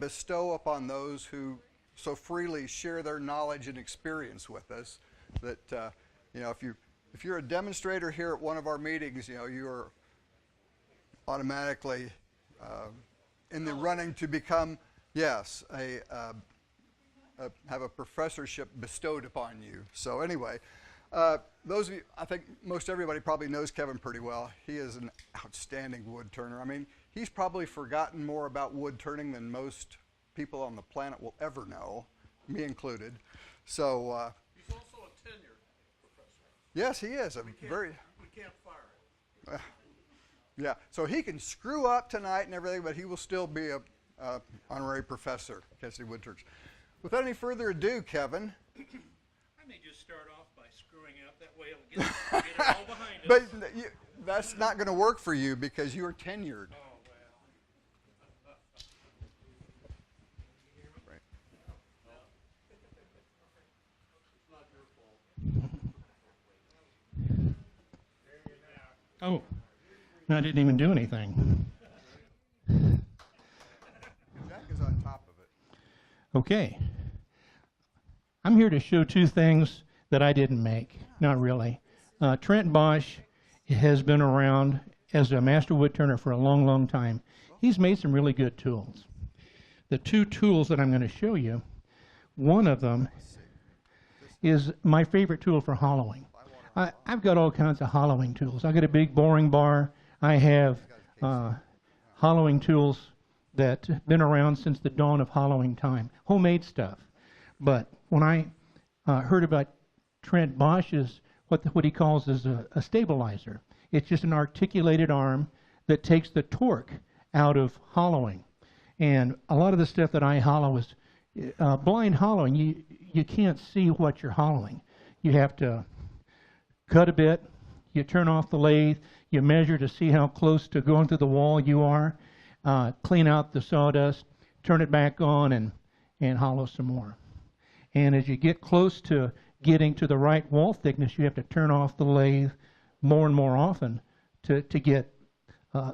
bestow upon those who so freely share their knowledge and experience with us that, you know, if you're a demonstrator here at one of our meetings, you know, you're automatically in the running to become, yes, have a professorship bestowed upon you. So anyway, those of you, I think most everybody probably knows Kevin pretty well. He is an outstanding wood turner. I mean, he's probably forgotten more about wood turning than most people on the planet will ever know, me included. So he's also a tenured professor. Yes, he is. We can't fire him. Yeah, so he can screw up tonight and everything, but he will still be a honorary professor at KCWT Woodturners. Without any further ado, Kevin. I may just start off by screwing up. That way it'll get it all behind us. But that's not going to work for you because you are tenured. Oh, well. Right. It's not your fault. Oh, I didn't even do anything. Jack is on top of it. Okay. I'm here to show two things that I didn't make. Not really. Trent Bosch has been around as a master wood turner for a long, long time. He's made some really good tools. The two tools that I'm going to show you, one of them is my favorite tool for hollowing. I've got all kinds of hollowing tools. I've got a big boring bar. I have hollowing tools that have been around since the dawn of hollowing time, homemade stuff. But when I heard about Trent Bosch's, what he calls is a stabilizer. It's just an articulated arm that takes the torque out of hollowing. And a lot of the stuff that I hollow is blind hollowing. You can't see what you're hollowing. You have to cut a bit, you turn off the lathe, you measure to see how close to going through the wall you are, clean out the sawdust, turn it back on, and hollow some more. And as you get close to getting to the right wall thickness, you have to turn off the lathe more and more often to get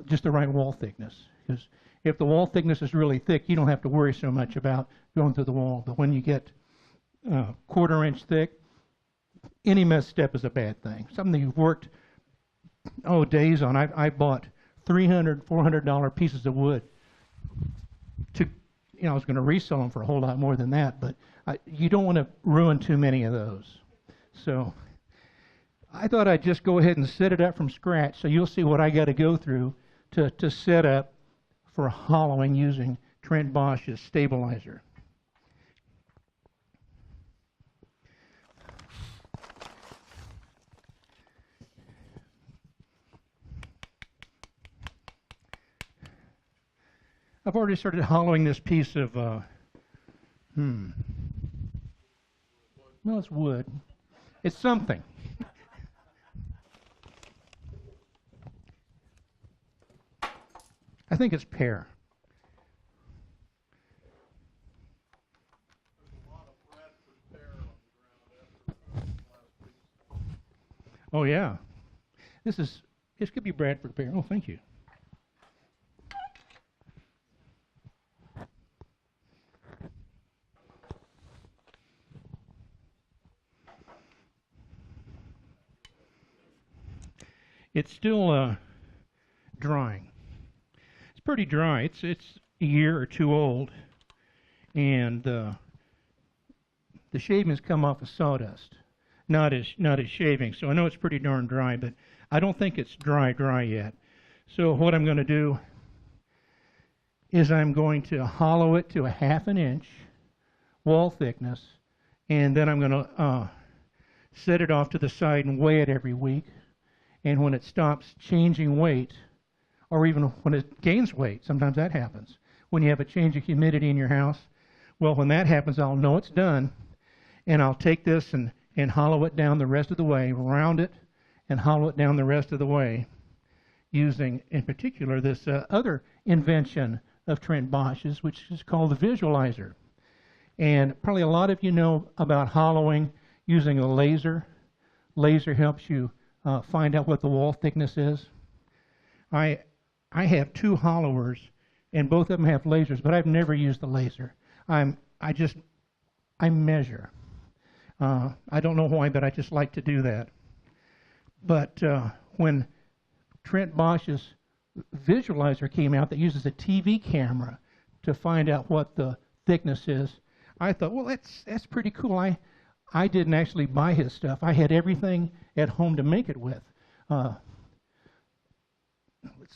just the right wall thickness. Because if the wall thickness is really thick, you don't have to worry so much about going through the wall. But when you get quarter-inch thick, any misstep is a bad thing. Something you've worked days on. I bought $300, $400 pieces of wood to, I was going to resell them for a whole lot more than that, but you don't want to ruin too many of those. So I thought I'd just go ahead and set it up from scratch, so you'll see what I got to go through to set up for hollowing using Trent Bosch's stabilizer. I've already started hollowing this piece of, well, it's wood. It's something. I think it's pear. Oh, yeah. This could be Bradford pear. Oh, thank you. It's still drying. It's pretty dry. It's a year or two old, and the shavings come off of sawdust, not as shavings. So I know it's pretty darn dry, but I don't think it's dry yet. So what I'm going to do is I'm going to hollow it to a 1/2 inch wall thickness, and then I'm going to set it off to the side and weigh it every week. And when it stops changing weight, or even when it gains weight, sometimes that happens. When you have a change of humidity in your house, well, when that happens, I'll know it's done, and I'll take this and hollow it down the rest of the way, round it, and hollow it down the rest of the way, using, in particular, this other invention of Trent Bosch's, which is called the visualizer. And probably a lot of you know about hollowing using a laser. Laser helps you find out what the wall thickness is. I have two hollowers and both of them have lasers, but I've never used the laser. I measure. I don't know why, but I just like to do that. But when Trent Bosch's visualizer came out that uses a TV camera to find out what the thickness is, I thought, well, that's pretty cool. I didn't actually buy his stuff. I had everything at home to make it with. Let's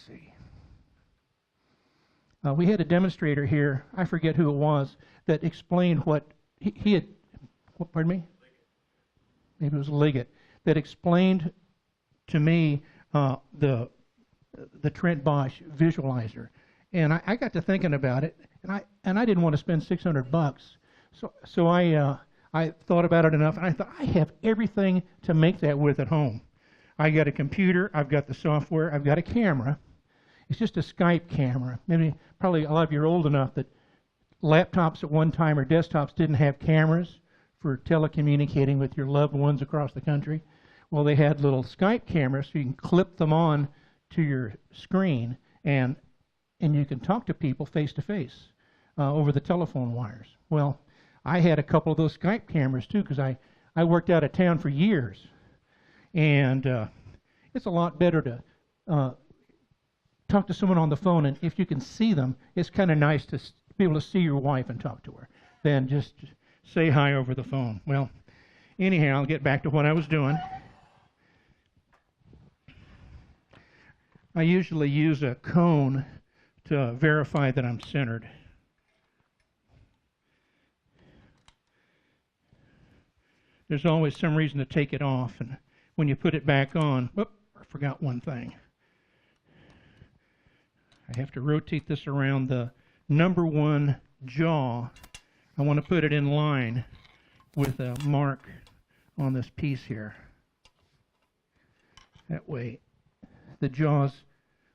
see. We had a demonstrator here, I forget who it was, that explained what he had, pardon me? Maybe it was Liggett, that explained to me the Trent Bosch visualizer. And I got to thinking about it, and I didn't want to spend $600. So I thought about it enough, and I thought, I have everything to make that with at home. I got a computer, I've got the software, I've got a camera. It's just a Skype camera. Probably a lot of you are old enough that laptops at one time or desktops didn't have cameras for telecommunicating with your loved ones across the country. Well, they had little Skype cameras, so you can clip them on to your screen, and you can talk to people face to face over the telephone wires. Well, I had a couple of those Skype cameras too, because I worked out of town for years, and it's a lot better to talk to someone on the phone, and if you can see them, it's kind of nice to be able to see your wife and talk to her than just say hi over the phone. Well, anyhow, I'll get back to what I was doing. I usually use a cone to verify that I'm centered. There's always some reason to take it off, and when you put it back on, whoop, I forgot one thing. I have to rotate this around the number 1 jaw. I want to put it in line with a mark on this piece here. That way the jaws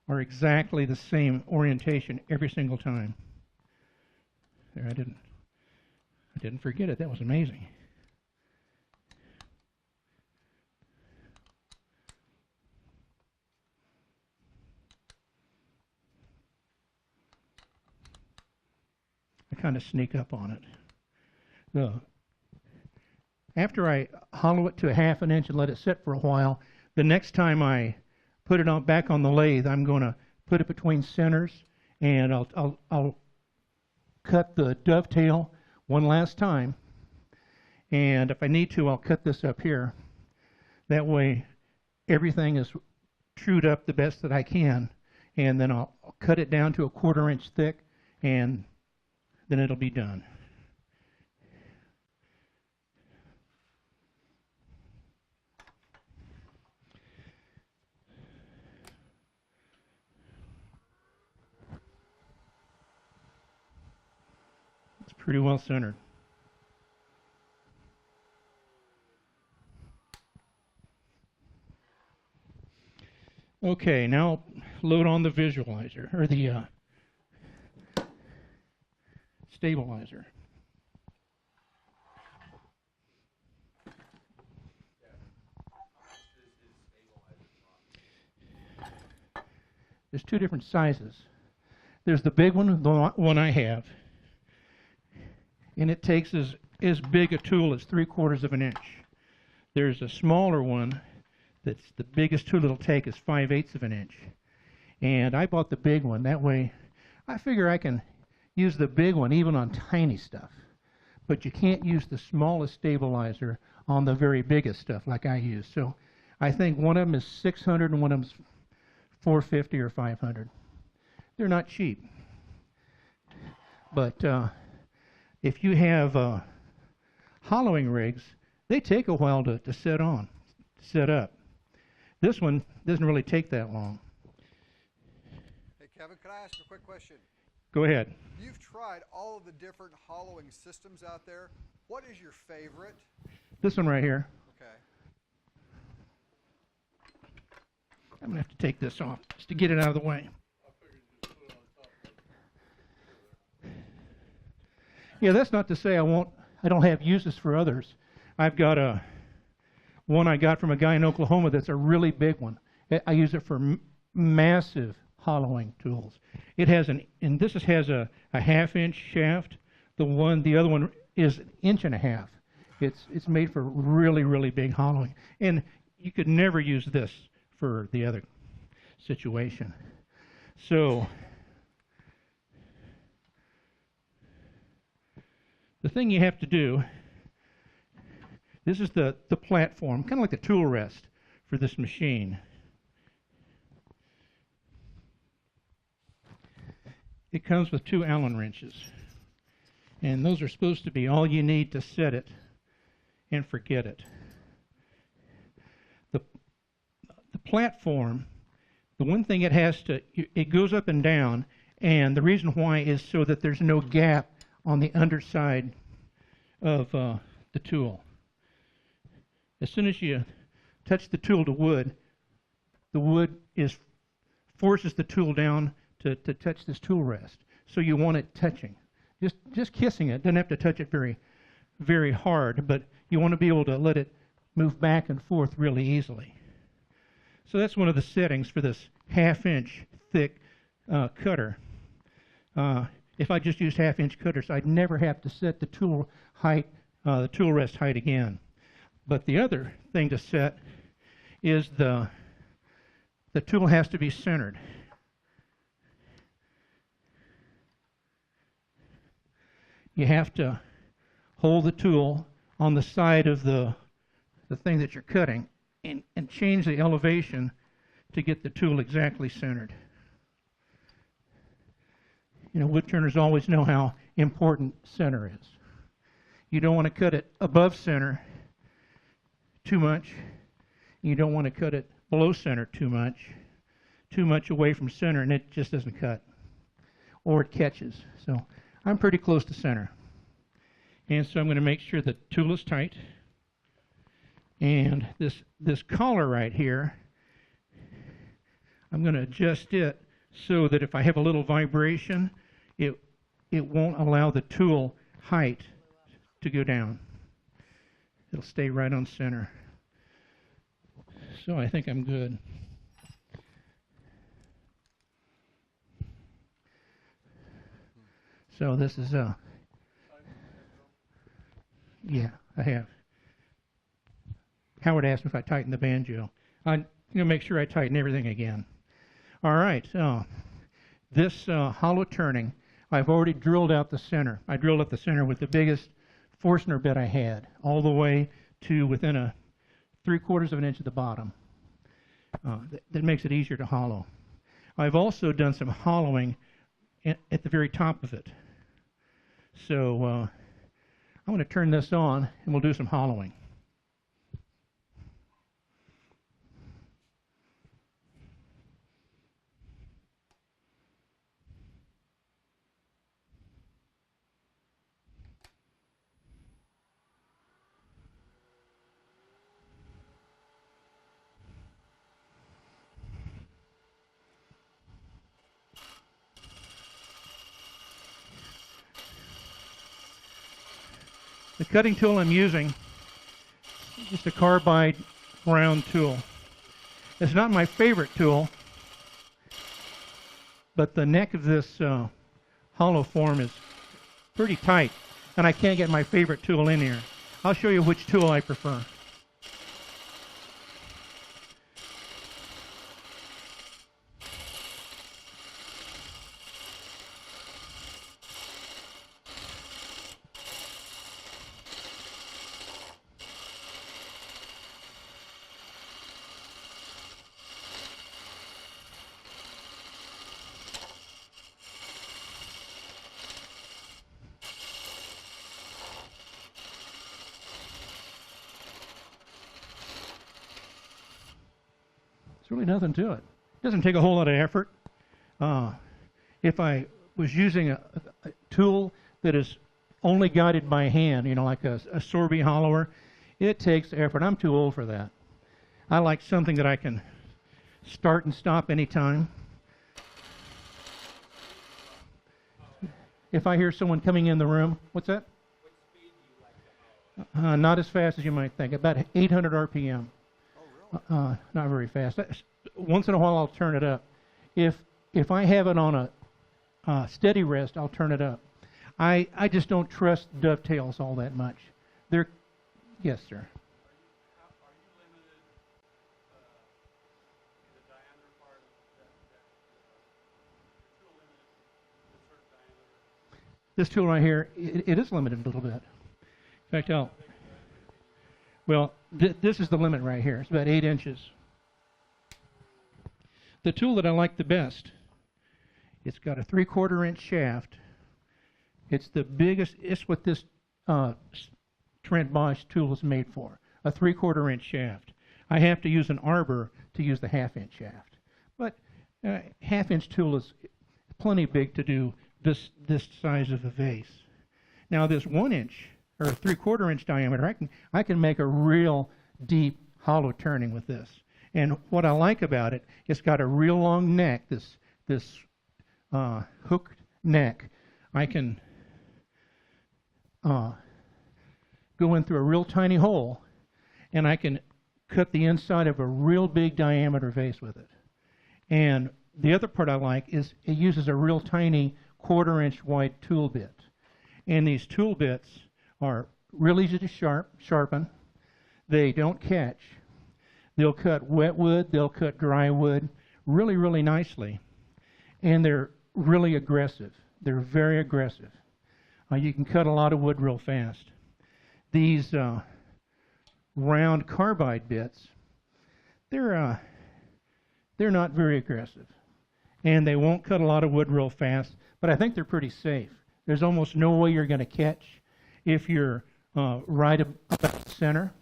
are exactly the same orientation every single time. There, I didn't forget it. That was amazing. Kind of sneak up on it. After I hollow it to a 1/2 inch and let it sit for a while, the next time I put it back on the lathe, I'm going to put it between centers, and I'll cut the dovetail one last time, and if I need to, I'll cut this up here. That way everything is trued up the best that I can, and then I'll cut it down to a 1/4 inch thick, and then it'll be done. It's pretty well centered. Okay, now load on the visualizer, or the stabilizer. There's 2 different sizes. There's the big one, the one I have, and it takes as big a tool as 3/4 inch. There's a smaller one that's the biggest tool it'll take is 5/8 inch. And I bought the big one. That way, I figure I can use the big one even on tiny stuff. But you can't use the smallest stabilizer on the very biggest stuff like I use. So I think one of them is 600 and one of them is 450 or 500. They're not cheap. But if you have hollowing rigs, they take a while to set up. This one doesn't really take that long. Hey, Kevin, can I ask a quick question? Go ahead. You've tried all of the different hollowing systems out there. What is your favorite? This one right here. Okay. I'm going to have to take this off just to get it out of the way. Yeah, that's not to say I don't have uses for others. I've got one I got from a guy in Oklahoma that's a really big one. I use it for massive hollowing tools. It has and this has a 1/2-inch shaft. The other one is 1.5 inches. It's made for really, really big hollowing. And you could never use this for the other situation. So the thing you have to do, this is the platform, kind of like the tool rest for this machine. It comes with 2 Allen wrenches, and those are supposed to be all you need to set it and forget it. The platform, the one thing it has to, it goes up and down, and the reason why is so that there's no gap on the underside of the tool. As soon as you touch the tool to wood, the wood forces the tool down to touch this tool rest. So you want it touching. Just kissing it. Doesn't have to touch it very, very hard, but you want to be able to let it move back and forth really easily. So that's one of the settings for this 1/2-inch thick cutter. If I just used 1/2-inch cutters, I'd never have to set the tool height, the tool rest height again. But the other thing to set is the tool has to be centered. You have to hold the tool on the side of the thing that you're cutting and change the elevation to get the tool exactly centered. You know, woodturners always know how important center is. You don't want to cut it above center too much. You don't want to cut it below center too much away from center, and it just doesn't cut, or it catches. So I'm pretty close to center. And so I'm going to make sure the tool is tight. And this collar right here, I'm going to adjust it so that if I have a little vibration, it won't allow the tool height to go down. It'll stay right on center. So I think I'm good. So this is yeah, I have. Howard asked me if I tightened the banjo. I'm going to make sure I tighten everything again. All right. This hollow turning, I've already drilled out the center. I drilled out the center with the biggest Forstner bit I had, all the way to within a 3/4 of an inch at the bottom. That makes it easier to hollow. I've also done some hollowing at the very top of it. So I'm going to turn this on and we'll do some hollowing. The cutting tool I'm using is just a carbide round tool. It's not my favorite tool, but the neck of this hollow form is pretty tight, and I can't get my favorite tool in here. I'll show you which tool I prefer. Really nothing to it. It doesn't take a whole lot of effort. If I was using a tool that is only guided by hand, you know, like a Sorby hollower, it takes effort. I'm too old for that. I like something that I can start and stop anytime. If I hear someone coming in the room, what's that? What speed do you like to hollow? Not as fast as you might think, about 800 RPM. Not very fast. Once in a while I'll turn it up. If if I have it on a steady rest, I'll turn it up. I just don't trust dovetails all that much. They're, yes, sir. Are you limited in the diameter part of the tool limited to a certain diameter? This tool right here, it is limited a little bit. In fact, this is the limit right here. It's about 8 inches. The tool that I like the best, it's got a 3/4 inch shaft. It's the biggest, it's what this Trent Bosch tool is made for, a 3/4 inch shaft. I have to use an arbor to use the 1/2 inch shaft. But 1/2 inch tool is plenty big to do this size of a vase. Now this 1 inch or 3/4 inch diameter, I can make a real deep hollow turning with this. And what I like about it, it's got a real long neck, this hooked neck. I can go in through a real tiny hole, and I can cut the inside of a real big diameter vase with it. And the other part I like is it uses a real tiny 1/4 inch wide tool bit. And these tool bits are real easy to sharpen. They don't catch. They'll cut wet wood, they'll cut dry wood really, really nicely. And they're really aggressive. They're very aggressive. You can cut a lot of wood real fast. These round carbide bits, they're not very aggressive. And they won't cut a lot of wood real fast, but I think they're pretty safe. There's almost no way you're going to catch if you're right about center.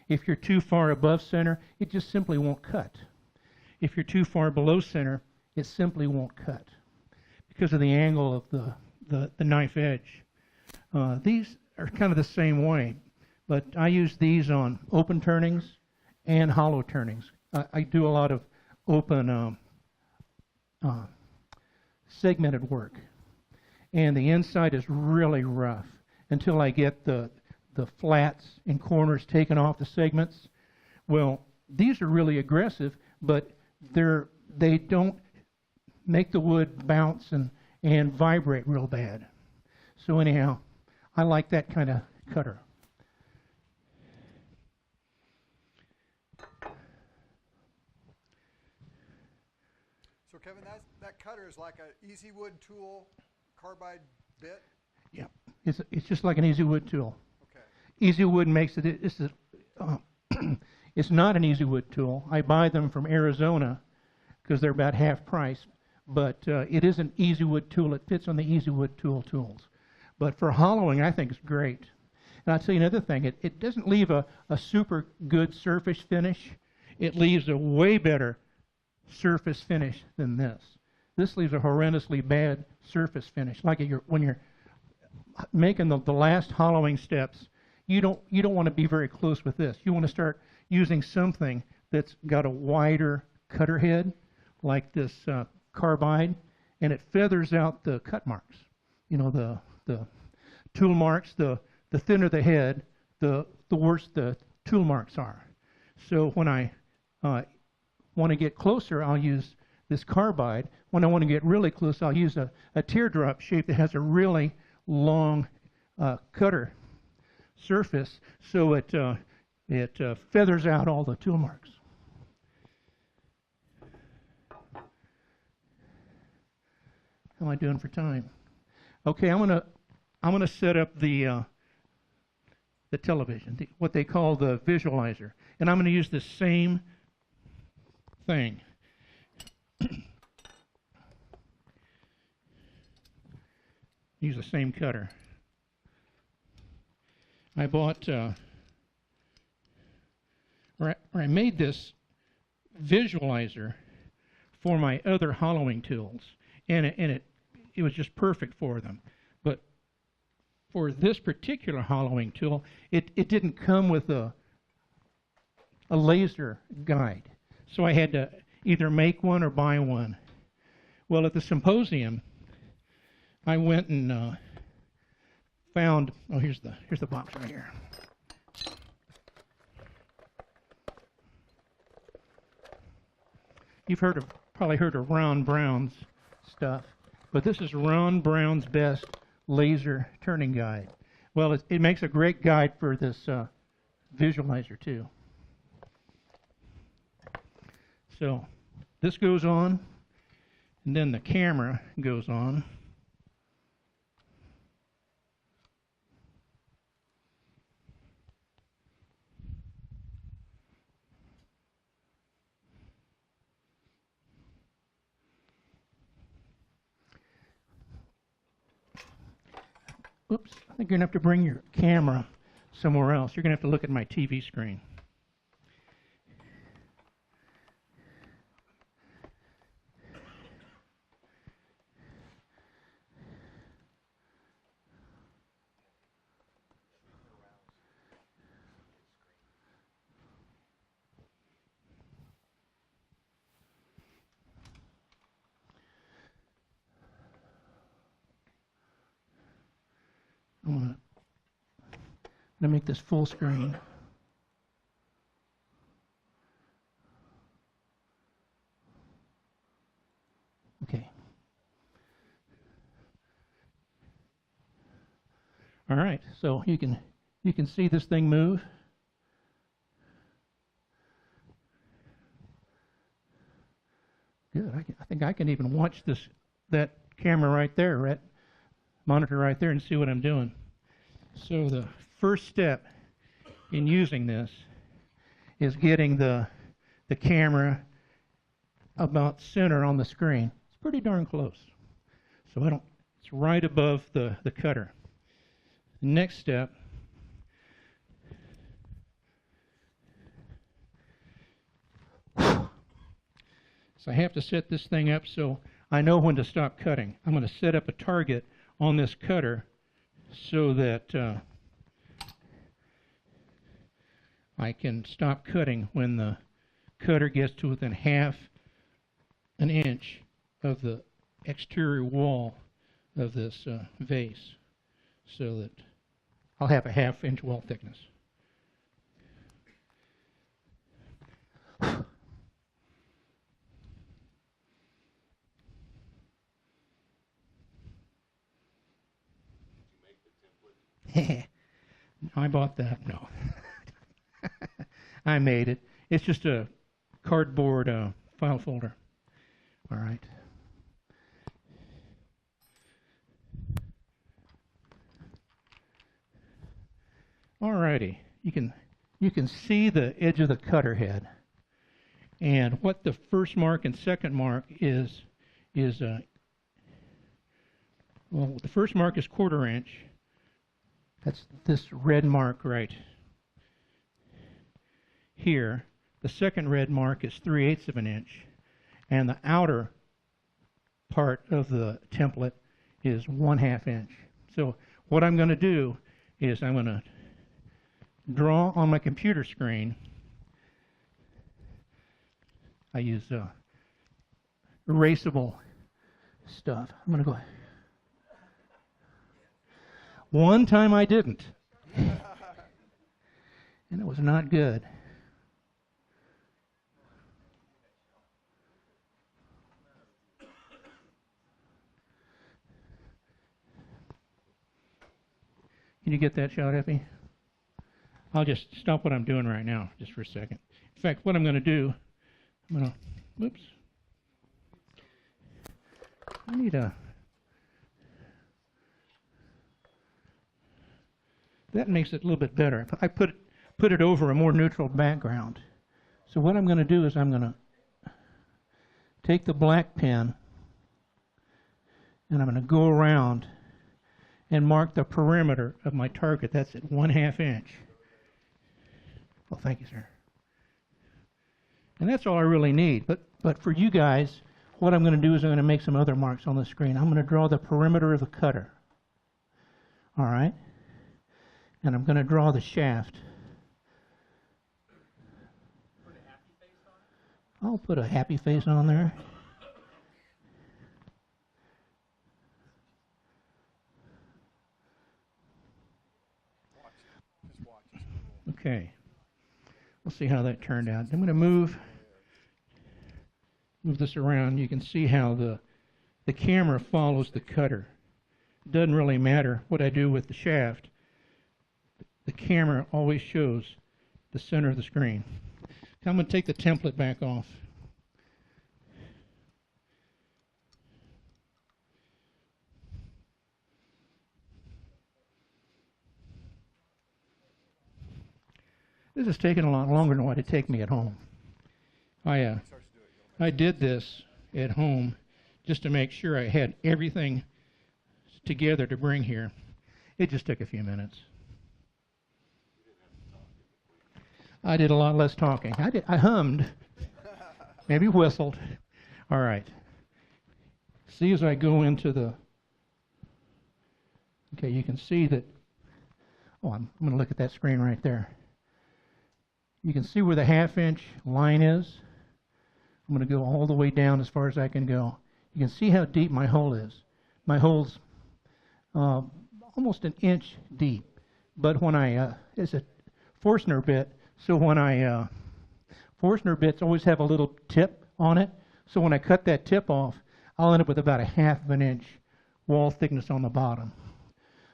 If you're too far above center, it just simply won't cut. If you're too far below center, it simply won't cut because of the angle of the knife edge. These are kind of the same way, but I use these on open turnings and hollow turnings. I do a lot of open segmented work, and the inside is really rough until I get the flats and corners taken off the segments. Well, these are really aggressive, but they don't make the wood bounce and vibrate real bad. So anyhow, I like that kind of cutter. So Kevin, that cutter is like an easy wood tool, carbide bit? Yeah, it's just like an easy wood tool. Okay. Easy wood makes it, it's not an easy wood tool. I buy them from Arizona because they're about half price, but it is an easy wood tool. It fits on the easy wood tools. But for hollowing, I think it's great. And I'll tell you another thing, it doesn't leave a super good surface finish. It leaves a way better surface finish than this. This leaves a horrendously bad surface finish. Like when you're making the last hollowing steps, you don't want to be very close with this. You want to start using something that's got a wider cutter head, like this carbide, and it feathers out the cut marks. You know, the tool marks. The thinner the head, the worse the tool marks are. So when I want to get closer, I'll use this carbide. When I want to get really close, I'll use a teardrop shape that has a really long cutter surface, so it feathers out all the tool marks. How am I doing for time? Okay, I'm gonna set up the television, what they call the visualizer, and I'm gonna use the same thing. Use the same cutter. I bought, or I made this visualizer for my other hollowing tools, and it was just perfect for them. But for this particular hollowing tool, it didn't come with a laser guide, so I had to either make one or buy one. Well, at the symposium, I went and found, oh, here's the box right here. You've probably heard of Ron Brown's stuff. But this is Ron Brown's Best Laser Turning Guide. Well, it makes a great guide for this visualizer too. So this goes on, and then the camera goes on. Oops, I think you're going to have to bring your camera somewhere else. You're going to have to look at my TV screen. I'm going to make this full screen. Okay. All right, so you can see this thing move. Good. I think I can even watch that camera right there, right? Monitor right there, and see what I'm doing. So the first step in using this is getting the camera about center on the screen. It's pretty darn close. So it's right above the cutter. The next step so I have to set this thing up so I know when to stop cutting. I'm going to set up a target on this cutter so that I can stop cutting when the cutter gets to within half an inch of the exterior wall of this vase, so that I'll have a half-inch wall thickness. I bought that. No. I made it. It's just a cardboard file folder. All right. All righty. You can see the edge of the cutter head. And what the first mark and second mark is well, the first mark is 1/4 inch. That's this red mark right here. The second red mark is 3/8 of an inch, and the outer part of the template is 1/2 inch. So what I'm going to do is I'm going to draw on my computer screen. I use erasable stuff. I'm going to go. One time I didn't, and it was not good. Can you get that shot, Effie? I'll just stop what I'm doing right now, just for a second. In fact, what I'm going to do, I'm going to, whoops. I need a, that makes it a little bit better. I put it over a more neutral background. So what I'm going to do is I'm going to take the black pen and I'm going to go around and mark the perimeter of my target. That's at 1/2 inch. Well, thank you, sir. And that's all I really need. But for you guys, what I'm going to do is I'm going to make some other marks on the screen. I'm going to draw the perimeter of the cutter. All right? And I'm going to draw the shaft. Put a happy face on it? I'll put a happy face on there. Okay. We'll see how that turned out. I'm going to move this around. You can see how the camera follows the cutter. It doesn't really matter what I do with the shaft. The camera always shows the center of the screen. I'm going to take the template back off. This is taking a lot longer than what it'd take me at home. I did this at home just to make sure I had everything together to bring here. It just took a few minutes. I did a lot less talking. I hummed, maybe whistled. All right. See, as I go into the, okay, you can see that, oh, I'm going to look at that screen right there. You can see where the 1/2 inch line is. I'm going to go all the way down as far as I can go. You can see how deep my hole is. My hole's almost 1 inch deep. But when it's a Forstner bit, so when Forstner bits always have a little tip on it. So when I cut that tip off, I'll end up with about 1/2 inch wall thickness on the bottom.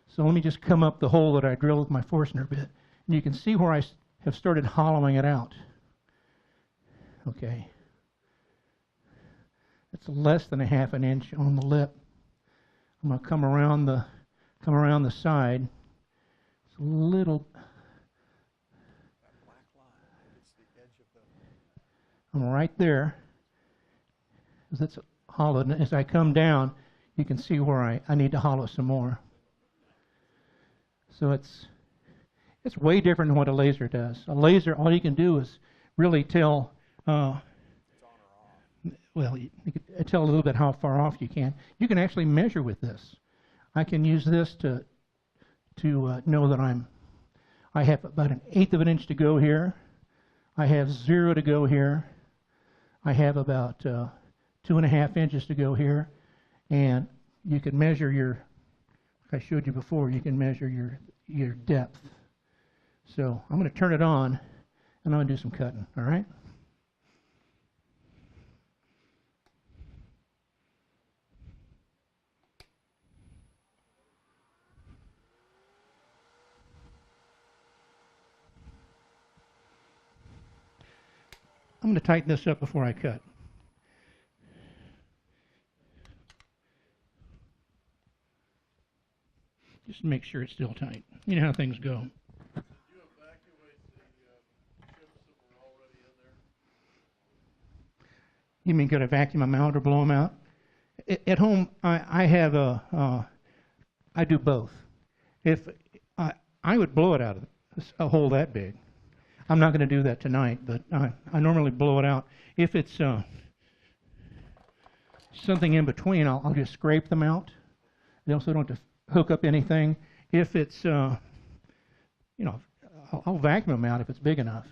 So let me just come up the hole that I drilled with my Forstner bit. And you can see where I have started hollowing it out. Okay. It's less than 1/2 inch on the lip. I'm going to come around the side. It's a little. I'm right there. As it's hollowed, and as I come down, you can see where I need to hollow some more. So it's way different than what a laser does. A laser, all you can do is really tell. Well, you can tell a little bit how far off you can. You can actually measure with this. I can use this to know that I have about 1/8 of an inch to go here. I have 0 to go here. I have about 2.5 inches to go here, and you can measure like I showed you before, you can measure your depth. So I'm going to turn it on, and I'm going to do some cutting, all right? I'm going to tighten this up before I cut. Just to make sure it's still tight. You know how things go. Did you evacuate the chips that were already in there? You mean could I vacuum them out or blow them out? At home, I have I do both. If I would blow it out of a hole that big. I'm not going to do that tonight, but I normally blow it out. If it's something in between, I'll just scrape them out. They also don't have to hook up anything. If it's, I'll vacuum them out if it's big enough.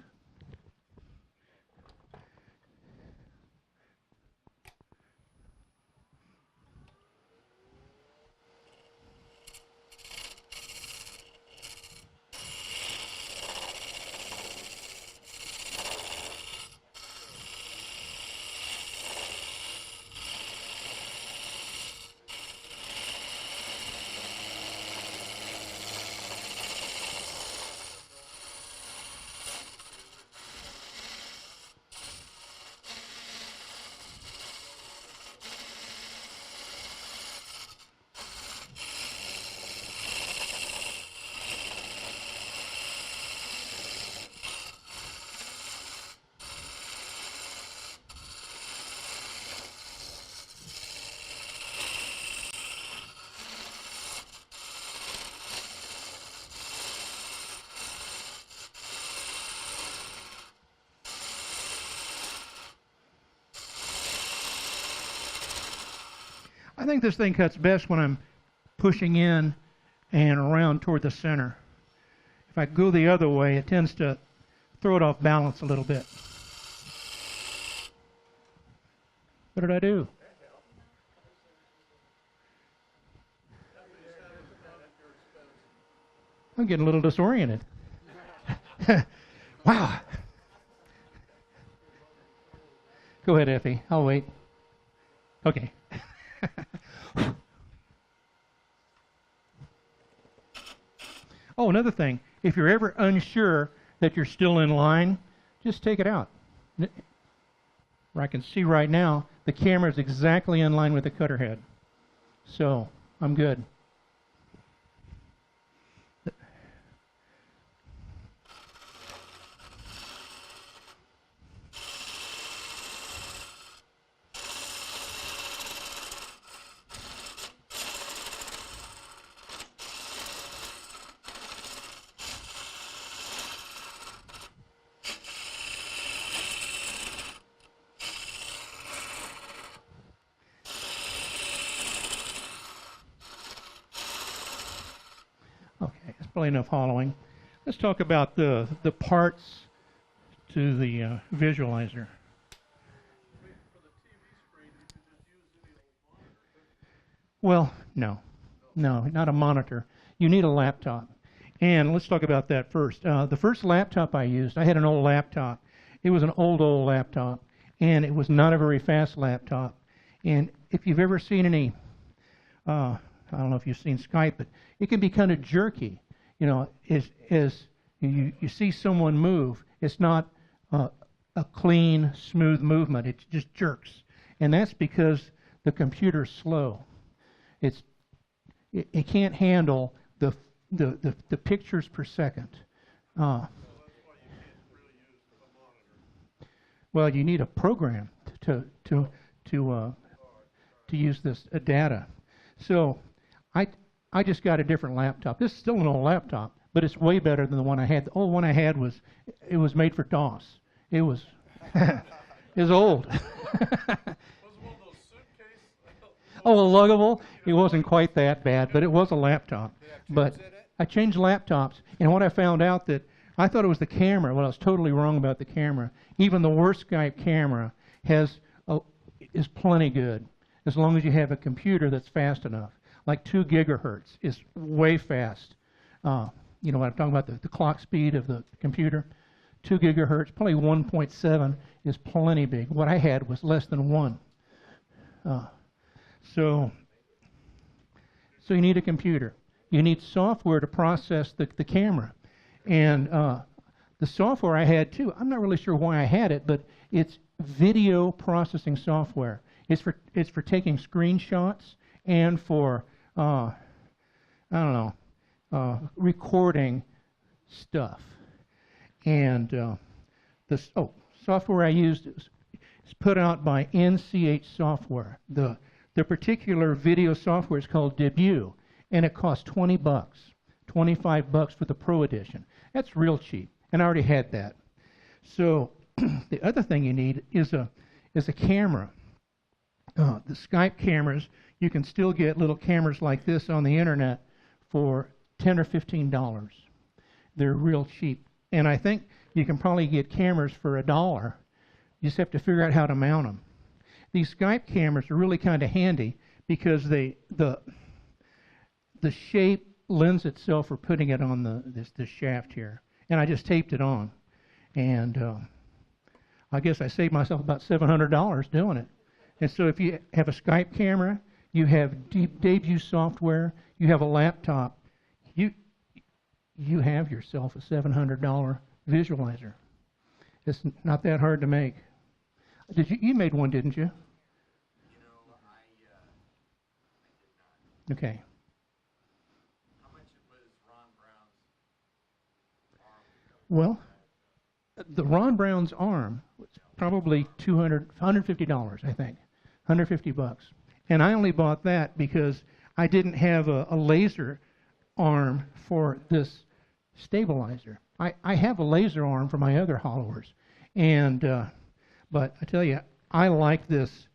I think this thing cuts best when I'm pushing in and around toward the center. If I go the other way, it tends to throw it off balance a little bit. What did I do? I'm getting a little disoriented. Wow. Go ahead, Effie. I'll wait. Okay. Oh, another thing, if you're ever unsure that you're still in line, just take it out. I can see right now the camera is exactly in line with the cutter head. So I'm good. Okay, that's probably enough hollowing. Let's talk about the parts to the visualizer. For the TV screen, you could just use any old monitor. Well, no, not a monitor. You need a laptop. And let's talk about that first. The first laptop I used, I had an old laptop. It was an old laptop, and it was not a very fast laptop. And if you've ever seen any, I don't know if you've seen Skype, but it can be kind of jerky. You know, as you see someone move, it's not a clean, smooth movement. It just jerks. And that's because the computer's slow. It can't handle the pictures per second. Well, that's why you can't really use a monitor. Well, you need a program to use this data. So I just got a different laptop. This is still an old laptop, but it's way better than the one I had. The old one I had was made for DOS. It was it was old. Was it one of those suitcase? Oh, a luggable? It wasn't quite that bad, but it was a laptop. But I changed laptops, and what I found out that I thought it was the camera. Well, I was totally wrong about the camera. Even the worst Skype camera is plenty good, as long as you have a computer that's fast enough. Like 2 gigahertz is way fast. You know what I'm talking about, the clock speed of the computer. 2 gigahertz, probably 1.7 is plenty big. What I had was less than 1. So you need a computer. You need software to process the camera. And the software I had too, I'm not really sure why I had it, but it's video processing software. It's for taking screenshots and for recording stuff. And the software I used is put out by NCH Software. The particular video software is called Debut, and it costs $20, $25 for the Pro Edition. That's real cheap, and I already had that. So the other thing you need is a camera. The Skype cameras, you can still get little cameras like this on the internet for $10 or $15. They're real cheap. And I think you can probably get cameras for $1. You just have to figure out how to mount them. These Skype cameras are really kind of handy because the shape lends itself for putting it on this shaft here. And I just taped it on. And I guess I saved myself about $700 doing it. And so if you have a Skype camera, you have Debut software, you have a laptop, you have yourself a $700 visualizer. It's not that hard to make. You made one, didn't you? You know, I did not. Okay. How much was Ron Brown's arm? Well, the Ron Brown's arm was probably $150, I think, $150. And I only bought that because I didn't have a laser arm for this stabilizer. I have a laser arm for my other hollowers, and but I tell you, I like this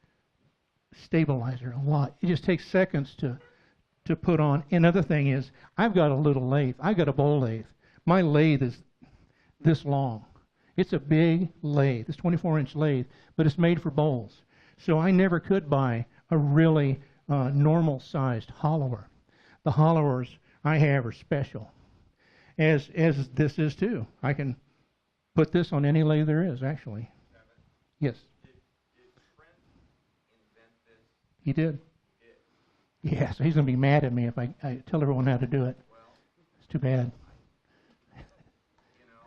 stabilizer a lot. It just takes seconds to put on. Another thing is, I've got a little lathe. I've got a bowl lathe. My lathe is this long. It's a big lathe. It's 24-inch lathe, but it's made for bowls. So I never could buy a really normal-sized hollower. The hollowers I have are special, as this is too. I can put this on any lathe there is, actually. Yes. Did Trent invent this? He did. He Yeah, so he's going to be mad at me if I tell everyone how to do it. Well, It's too bad. you know,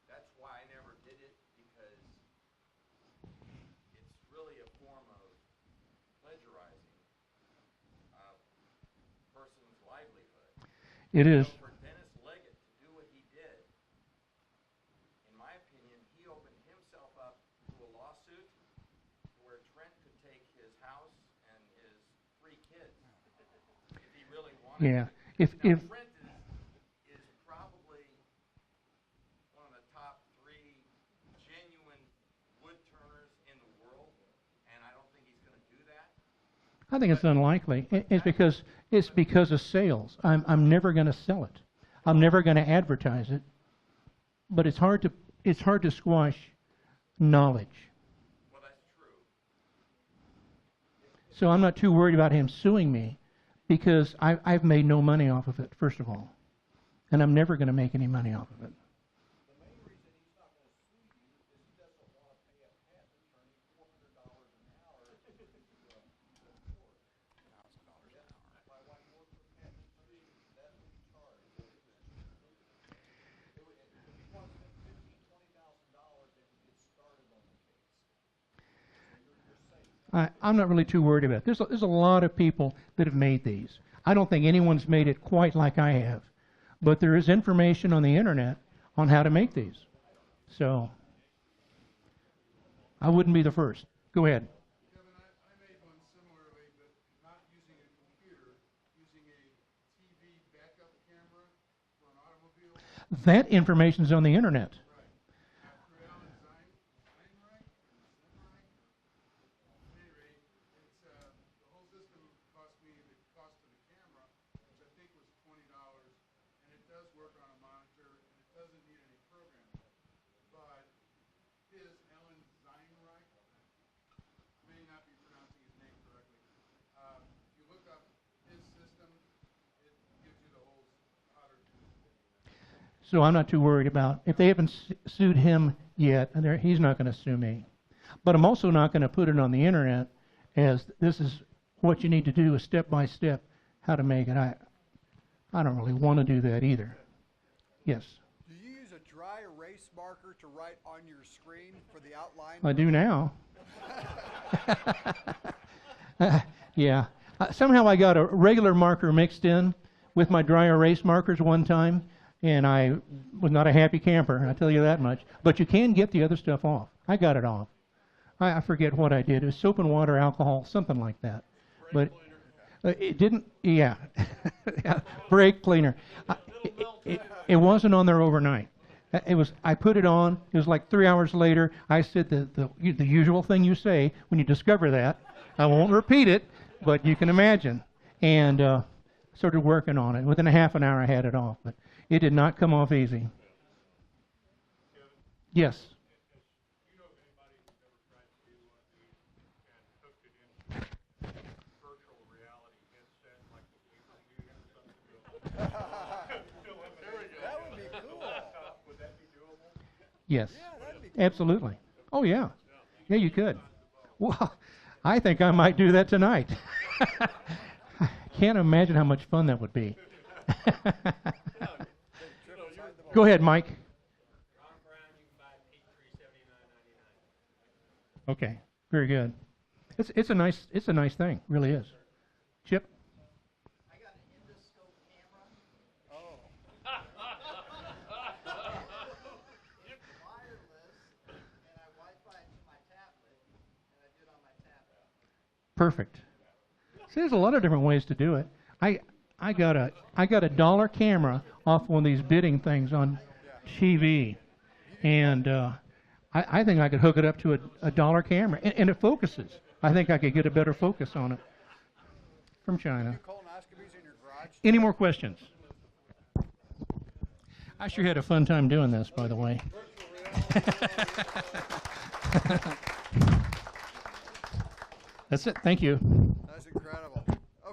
that's why I never did it, because it's really a form of plagiarizing a person's livelihood. It is. For Dennis Leggett to do what he did, in my opinion, he opened himself up to a lawsuit where Trent could take his house and his 3 kids if he really wanted Yeah. to. If Trent is probably one of the top 3 genuine woodturners in the world, and I don't think he's going to do that. I think it's unlikely. It's because of sales. I'm never going to sell it. I'm never going to advertise it. But it's hard to squash knowledge. Well, that's true. So I'm not too worried about him suing me, because I've made no money off of it, first of all, and I'm never going to make any money off of it. The main reason he's not going to sue you is he doesn't want to pay a patent attorney $400 an hour to do the report. By what you work for a patent attorney, that's what he charges. If he wants to spend $15,000, $20,000, they can get started on the case. So you're safe. I'm not really too worried about it. There's a lot of people that have made these. I don't think anyone's made it quite like I have, but there is information on the internet on how to make these. So I wouldn't be the first. Go ahead. Kevin, I made one similarly, but not using a computer, using a TV backup camera for an automobile. That information's on the internet. Right. Through Alan Steinreich. At any rate, it's the whole system cost me the cost of the camera, which I think was $20, and it does work on a monitor, and it doesn't need any programming. But his Alan Steinreich, may not be pronouncing his name correctly. If you look up his system, it gives you the whole how to do it. So I'm not too worried about if they haven't sued him yet, and he's not going to sue me. But I'm also not going to put it on the internet as this is what you need to do, step by step, how to make it. I don't really want to do that either. Yes, Do you use a dry erase marker to write on your screen for the outline? I do now. Yeah. Somehow I got a regular marker mixed in with my dry erase markers one time, and I was not a happy camper, I tell you that much. But you can get the other stuff off. I got it off. I forget what I did. It was soap and water, alcohol, something like that. But it didn't, yeah. Yeah, brake cleaner. It wasn't on there overnight. I put it on. It was like 3 hours later. I said the usual thing you say when you discover that. I won't repeat it, but you can imagine. And started working on it. Within a half an hour, I had it off, but it did not come off easy. Yes. You know if anybody has ever tried to do one of these and hooked it into virtual reality headset like the people use or something? That would be cool. Would that be doable? Yes. Yeah, that'd be cool. Absolutely. Oh, yeah. Yeah, you could. Well, I think I might do that tonight. I can't imagine how much fun that would be. Go ahead, Mike. Ron Brown, you can buy it $83.79.99. Okay, very good. It's a nice thing, really is. Chip. I got an endoscope camera. Oh. Wireless, and I Wi-Fi it to my tablet, and I do it on my tablet. Perfect. See, there's a lot of different ways to do it. I got a $1 camera off one of these bidding things on TV, and I think I could hook it up to a $1 camera, and it focuses. I think I could get a better focus on it from China. Colonoscopies in your garage? Any more questions? I sure had a fun time doing this, by the way. That's it. Thank you.